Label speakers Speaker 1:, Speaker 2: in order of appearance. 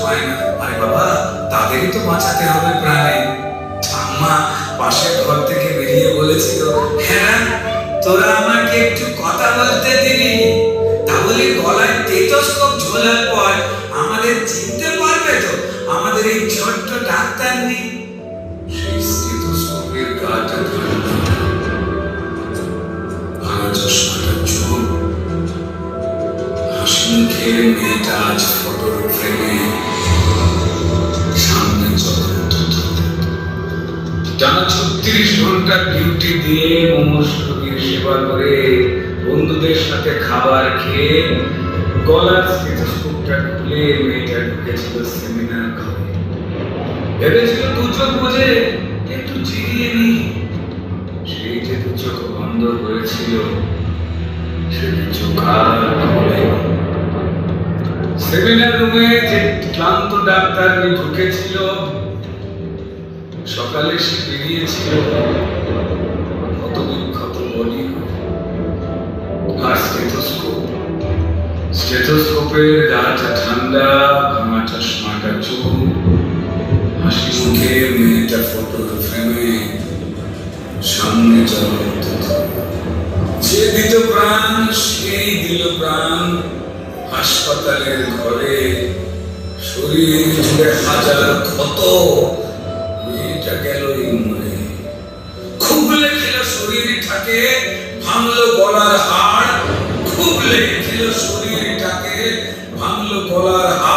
Speaker 1: পায় না। আরে বাবা, তাদেরই তো বাঁচাতে হবে প্রাণে। ঠাম্মা পাশের ঘর থেকে বেরিয়ে বলেছিল, হ্যাঁ তোরা আমাকে একটু কথা বলতে দিবি? তাহলে গলায় স্টেথোস্কোপ ঝোলার পর আমাদের চিনতে পারবে তো আমাদের এই ছোট্ট ডাক্তার নেই। সেই স্টেথোস্কোপের গাটা ঠান্ডা, ভাঙা চশমাটা চুল, হাসি মুখে মেয়েটা আজ ফটোর ফ্রেমে সামনে চলন্ত। টানা 36 ঘন্টা ডিউটি দিয়ে মুমূর্ষ রোগীর সেবা করে বন্ধুদের সাথে খাবার খেয়ে গলার স্টেথোস্কোপটা খুলে মেয়েটা ঢুকেছিল সেমিনার ঘরে। ভেবেছিল দু চোখ বুঝে একটু জিরিয়ে নি। সেই যে দু চোখ বন্ধ হয়েছিল, সে দু চোখ আর খোলে। সেমিনার রুমে যে ক্লান্ত ডাক্তার ঢুকেছিল, সকালে সে বেরিয়েছিল ক্ষতবিক্ষত বডি আর স্টেথোস্কোপের গাটা ঠান্ডা, ভাঙা চশমাটা চুল, হাসি মুখে মেয়েটা ফটোর ফ্রেমে সামনে চলন্ত। যে দিত প্রাণ সেই দিল প্রাণ হাসপাতালের ঘরে। শরীর জুড়ে হাজার ক্ষত, মেয়েটা গেল মরে। খুব লেগেছিল শরীরটাকে, ভাঙলো গলার হাড়। খুব লেগেছিল শরীরটাকে, ভাঙলো গলার হাড়।